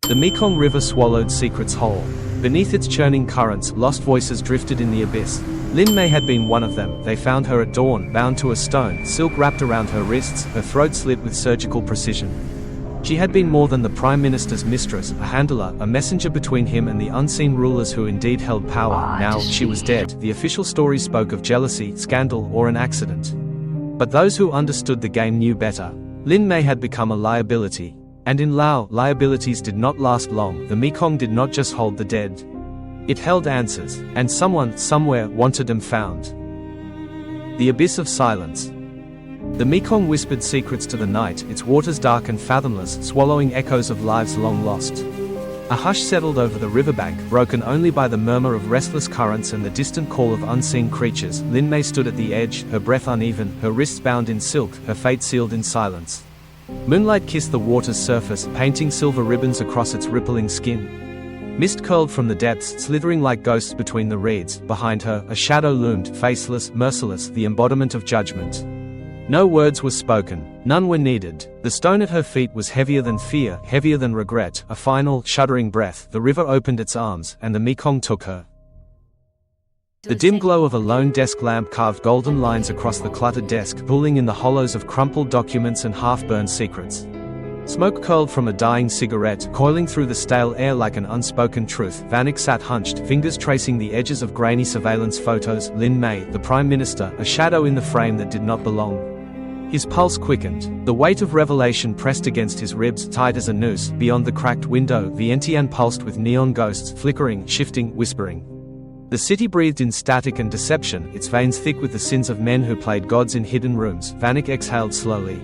The Mekong River swallowed secrets whole. Beneath its churning currents, lost voices drifted in the abyss. Lin May had been one of them. They found her at dawn, bound to a stone, silk wrapped around her wrists, her throat slit with surgical precision. She had been more than the Prime Minister's mistress, a handler, a messenger between him and the unseen rulers who indeed held power. Now, she was dead. The official story spoke of jealousy, scandal, or an accident. But those who understood the game knew better. Lin May had become a liability. And in Laos, liabilities did not last long. The Mekong did not just hold the dead. It held answers, and someone, somewhere, wanted them found. The abyss of silence. The Mekong whispered secrets to the night, its waters dark and fathomless, swallowing echoes of lives long lost. A hush settled over the riverbank, broken only by the murmur of restless currents and the distant call of unseen creatures. Lin May stood at the edge, her breath uneven, her wrists bound in silk, her fate sealed in silence. Moonlight kissed the water's surface, painting silver ribbons across its rippling skin. Mist curled from the depths, slithering like ghosts between the reeds. Behind her, a shadow loomed, faceless, merciless, the embodiment of judgment. No words were spoken, none were needed. The stone at her feet was heavier than fear, heavier than regret. A final, shuddering breath, the river opened its arms, and the Mekong took her. The dim glow of a lone desk lamp carved golden lines across the cluttered desk, pulling in the hollows of crumpled documents and half-burned secrets. Smoke curled from a dying cigarette, coiling through the stale air like an unspoken truth. Vannak sat hunched, fingers tracing the edges of grainy surveillance photos. Lin May, the Prime Minister, a shadow in the frame that did not belong. His pulse quickened. The weight of revelation pressed against his ribs, tight as a noose. Beyond the cracked window, Vientiane pulsed with neon ghosts, flickering, shifting, whispering. The city breathed in static and deception, its veins thick with the sins of men who played gods in hidden rooms. Vannak exhaled slowly.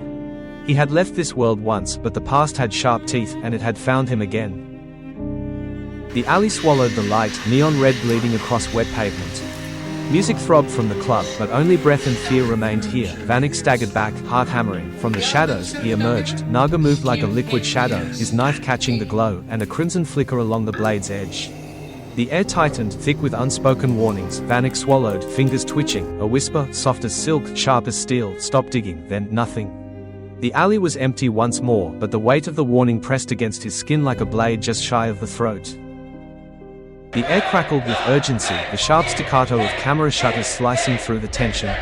He had left this world once, but the past had sharp teeth, and it had found him again. The alley swallowed the light, neon red bleeding across wet pavement. Music throbbed from the club, but only breath and fear remained here. Vannak staggered back, heart hammering. From the shadows, he emerged. Naga moved like a liquid shadow, his knife catching the glow, and a crimson flicker along the blade's edge. The air tightened, thick with unspoken warnings. Vannak swallowed, fingers twitching, a whisper, soft as silk, sharp as steel. Stop digging, then nothing. The alley was empty once more, but the weight of the warning pressed against his skin like a blade just shy of the throat. The air crackled with urgency, the sharp staccato of camera shutters slicing through the tension.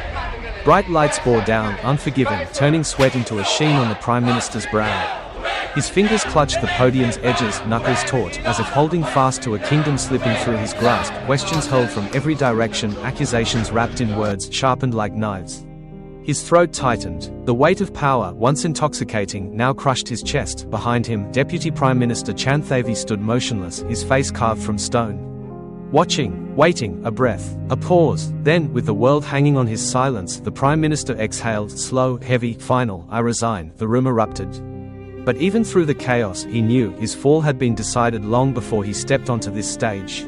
Bright lights bore down, unforgiving, turning sweat into a sheen on the Prime Minister's brow. His fingers clutched the podium's edges, knuckles taut, as if holding fast to a kingdom slipping through his grasp. Questions hurled from every direction, accusations wrapped in words, sharpened like knives. His throat tightened. The weight of power, once intoxicating, now crushed his chest. Behind him, Deputy Prime Minister Chanthavi stood motionless, his face carved from stone. Watching, waiting, a breath, a pause. Then, with the world hanging on his silence, the Prime Minister exhaled, slow, heavy, final. I resign. The room erupted. But even through the chaos, he knew his fall had been decided long before he stepped onto this stage.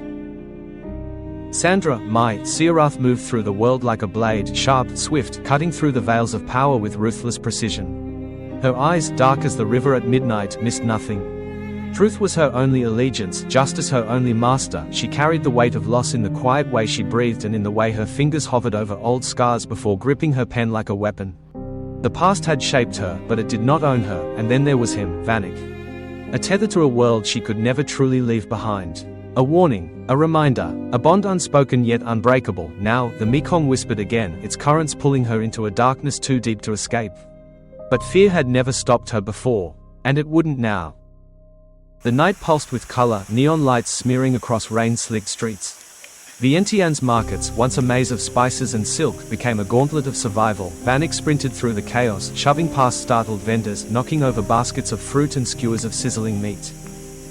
Sandra, Mai, Siarath moved through the world like a blade, sharp, swift, cutting through the veils of power with ruthless precision. Her eyes, dark as the river at midnight, missed nothing. Truth was her only allegiance, justice her only master. She carried the weight of loss in the quiet way she breathed and in the way her fingers hovered over old scars before gripping her pen like a weapon. The past had shaped her, but it did not own her, and then there was him, Vannak. A tether to a world she could never truly leave behind. A warning, a reminder, a bond unspoken yet unbreakable. Now, the Mekong whispered again, its currents pulling her into a darkness too deep to escape. But fear had never stopped her before, and it wouldn't now. The night pulsed with color, neon lights smearing across rain-slicked streets. Vientiane's markets, once a maze of spices and silk, became a gauntlet of survival. Vannak sprinted through the chaos, shoving past startled vendors, knocking over baskets of fruit and skewers of sizzling meat.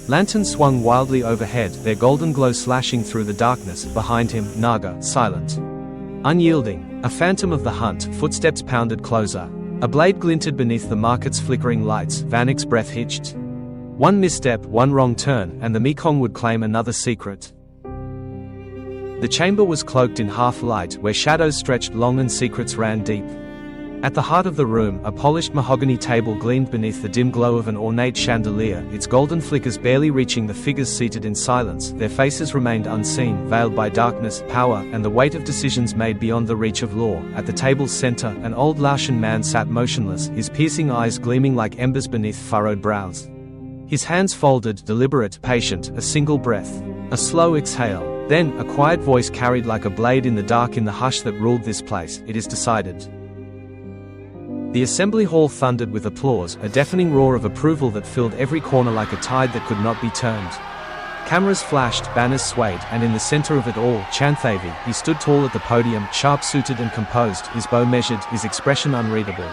Lanterns swung wildly overhead, their golden glow slashing through the darkness. Behind him, Naga, silent, unyielding, a phantom of the hunt. Footsteps pounded closer. A blade glinted beneath the market's flickering lights. Vannak's breath hitched. One misstep, one wrong turn, and the Mekong would claim another secret. The chamber was cloaked in half-light, where shadows stretched long and secrets ran deep. At the heart of the room, a polished mahogany table gleamed beneath the dim glow of an ornate chandelier, its golden flickers barely reaching the figures seated in silence. Their faces remained unseen, veiled by darkness, power, and the weight of decisions made beyond the reach of law. At the table's center, an old Laotian man sat motionless, his piercing eyes gleaming like embers beneath furrowed brows. His hands folded, deliberate, patient, a single breath. A slow exhale. Then, a quiet voice carried like a blade in the dark in the hush that ruled this place. It is decided. The assembly hall thundered with applause, a deafening roar of approval that filled every corner like a tide that could not be turned. Cameras flashed, banners swayed, and in the center of it all, Chanthavi, he stood tall at the podium, sharp-suited and composed, his bow measured, his expression unreadable.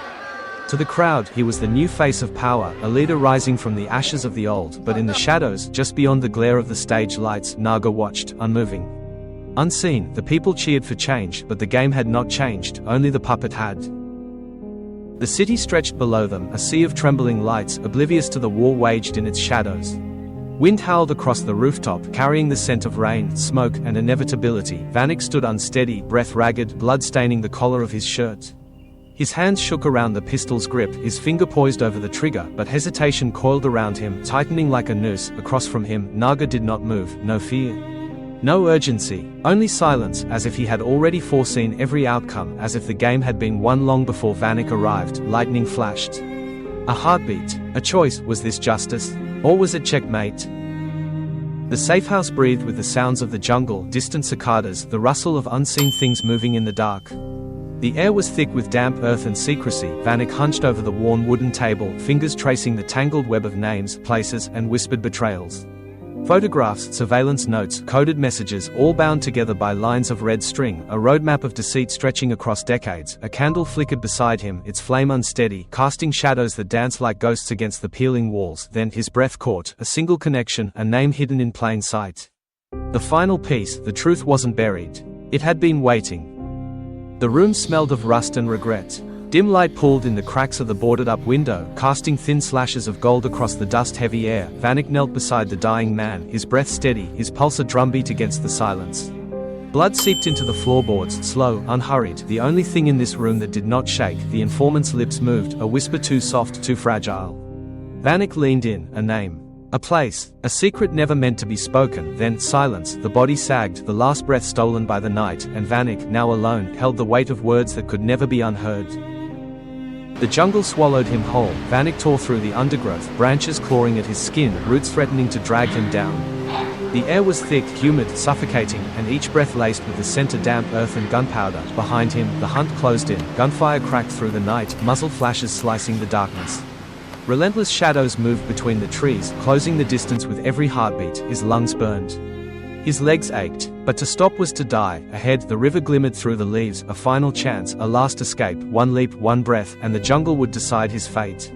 To the crowd, he was the new face of power, a leader rising from the ashes of the old, but in the shadows, just beyond the glare of the stage lights, Naga watched, unmoving. Unseen, the people cheered for change, but the game had not changed, only the puppet had. The city stretched below them, a sea of trembling lights, oblivious to the war waged in its shadows. Wind howled across the rooftop, carrying the scent of rain, smoke, and inevitability. Vannak stood unsteady, breath ragged, blood staining the collar of his shirt. His hands shook around the pistol's grip, his finger poised over the trigger, but hesitation coiled around him, tightening like a noose. Across from him, Naga did not move, no fear. No urgency, only silence, as if he had already foreseen every outcome, as if the game had been won long before Vannak arrived. Lightning flashed. A heartbeat. A choice. Was this justice? Or was it checkmate? The safehouse breathed with the sounds of the jungle, distant cicadas, the rustle of unseen things moving in the dark. The air was thick with damp earth and secrecy. Vannak hunched over the worn wooden table, fingers tracing the tangled web of names, places, and whispered betrayals. Photographs, surveillance notes, coded messages, all bound together by lines of red string, a roadmap of deceit stretching across decades. A candle flickered beside him, its flame unsteady, casting shadows that danced like ghosts against the peeling walls. Then his breath caught, a single connection, a name hidden in plain sight. The final piece, the truth wasn't buried. It had been waiting. The room smelled of rust and regret. Dim light pooled in the cracks of the boarded-up window, casting thin slashes of gold across the dust-heavy air. Vannak knelt beside the dying man, his breath steady, his pulse a drumbeat against the silence. Blood seeped into the floorboards, slow, unhurried, the only thing in this room that did not shake. The informant's lips moved, a whisper too soft, too fragile. Vannak leaned in, a name. A place, a secret never meant to be spoken. Then, silence, the body sagged, the last breath stolen by the night, and Vannak, now alone, held the weight of words that could never be unheard. The jungle swallowed him whole. Vannak tore through the undergrowth, branches clawing at his skin, roots threatening to drag him down. The air was thick, humid, suffocating, and each breath laced with the scent of damp earth and gunpowder. Behind him, the hunt closed in, gunfire cracked through the night, muzzle flashes slicing the darkness. Relentless shadows moved between the trees, closing the distance with every heartbeat. His lungs burned. His legs ached, but to stop was to die. Ahead, the river glimmered through the leaves, a final chance, a last escape, one leap, one breath, and the jungle would decide his fate.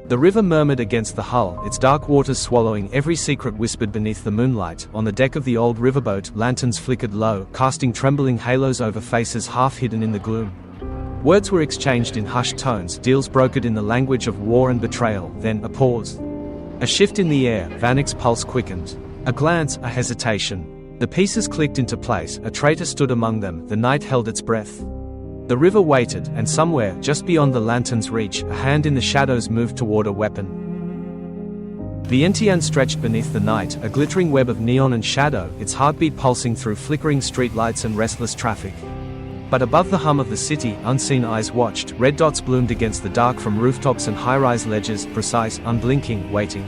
The river murmured against the hull, its dark waters swallowing every secret whispered beneath the moonlight. On the deck of the old riverboat, lanterns flickered low, casting trembling halos over faces half hidden in the gloom. Words were exchanged in hushed tones, deals brokered in the language of war and betrayal. Then, a pause. A shift in the air. Vannak's pulse quickened. A glance, a hesitation. The pieces clicked into place, a traitor stood among them. The night held its breath. The river waited, and somewhere, just beyond the lantern's reach, a hand in the shadows moved toward a weapon. Vientiane stretched beneath the night, a glittering web of neon and shadow, its heartbeat pulsing through flickering streetlights and restless traffic. But above the hum of the city, unseen eyes watched. Red dots bloomed against the dark from rooftops and high-rise ledges, precise, unblinking, waiting.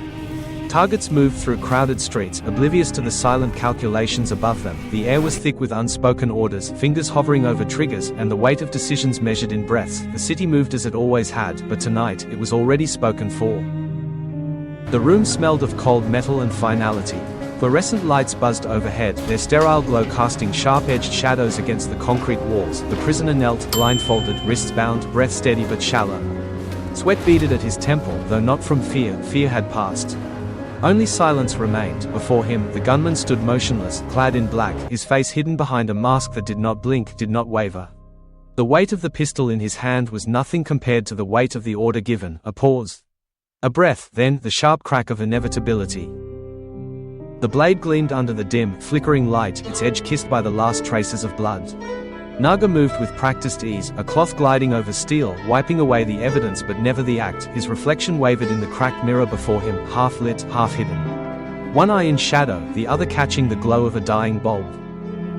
Targets moved through crowded streets, oblivious to the silent calculations above them. The air was thick with unspoken orders, fingers hovering over triggers, and the weight of decisions measured in breaths. The city moved as it always had, but tonight, it was already spoken for. The room smelled of cold metal and finality. Fluorescent lights buzzed overhead, their sterile glow casting sharp-edged shadows against the concrete walls. The prisoner knelt, blindfolded, wrists bound, breath steady but shallow. Sweat beaded at his temple, though not from fear. Fear had passed. Only silence remained. Before him, the gunman stood motionless, clad in black, his face hidden behind a mask that did not blink, did not waver. The weight of the pistol in his hand was nothing compared to the weight of the order given. A pause. A breath, then, the sharp crack of inevitability. The blade gleamed under the dim, flickering light, its edge kissed by the last traces of blood. Naga moved with practiced ease, a cloth gliding over steel, wiping away the evidence but never the act. His reflection wavered in the cracked mirror before him, half lit, half hidden. One eye in shadow, the other catching the glow of a dying bulb.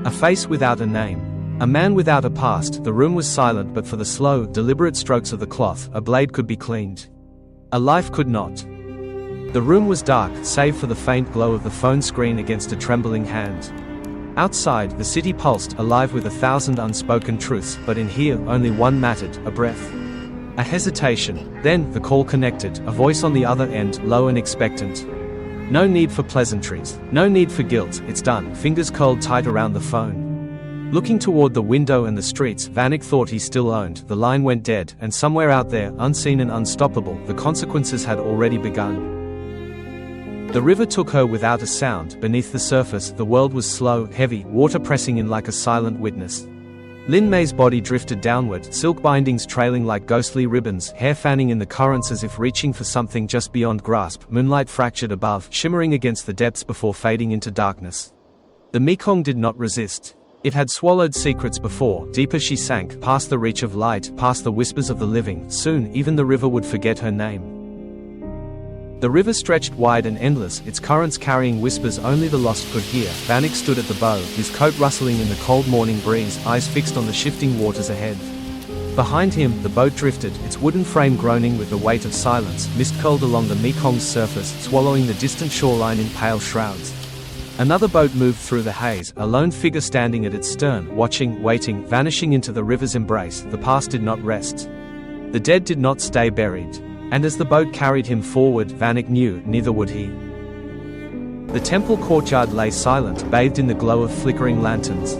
A face without a name. A man without a past. The room was silent, but for the slow, deliberate strokes of the cloth, a blade could be cleaned. A life could not. The room was dark, save for the faint glow of the phone screen against a trembling hand. Outside, the city pulsed, alive with 1,000 unspoken truths, but in here, only one mattered, a breath. A hesitation. Then, the call connected, a voice on the other end, low and expectant. No need for pleasantries. No need for guilt, it's done. Fingers curled tight around the phone. Looking toward the window and the streets, Vannak thought he still owned. The line went dead, and somewhere out there, unseen and unstoppable, the consequences had already begun. The river took her without a sound. Beneath the surface, the world was slow, heavy, water pressing in like a silent witness. Lin May's body drifted downward, silk bindings trailing like ghostly ribbons, hair fanning in the currents as if reaching for something just beyond grasp. Moonlight fractured above, shimmering against the depths before fading into darkness. The Mekong did not resist. It had swallowed secrets before. Deeper she sank, past the reach of light, past the whispers of the living. Soon, even the river would forget her name. The river stretched wide and endless, its currents carrying whispers only the lost could hear. Vannak stood at the bow, his coat rustling in the cold morning breeze, eyes fixed on the shifting waters ahead. Behind him, the boat drifted, its wooden frame groaning with the weight of silence. Mist curled along the Mekong's surface, swallowing the distant shoreline in pale shrouds. Another boat moved through the haze, a lone figure standing at its stern, watching, waiting, vanishing into the river's embrace. The past did not rest. The dead did not stay buried. And as the boat carried him forward, Vannak knew, neither would he. The temple courtyard lay silent, bathed in the glow of flickering lanterns.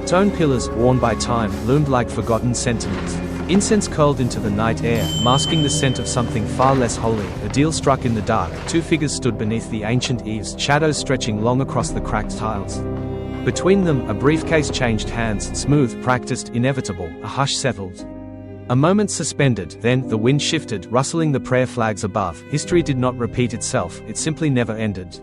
Stone pillars, worn by time, loomed like forgotten sentinels. Incense curled into the night air, masking the scent of something far less holy. A deal struck in the dark. Two figures stood beneath the ancient eaves, shadows stretching long across the cracked tiles. Between them, a briefcase changed hands, smooth, practiced, inevitable. A hush settled. A moment suspended, then, the wind shifted, rustling the prayer flags above. History did not repeat itself, it simply never ended.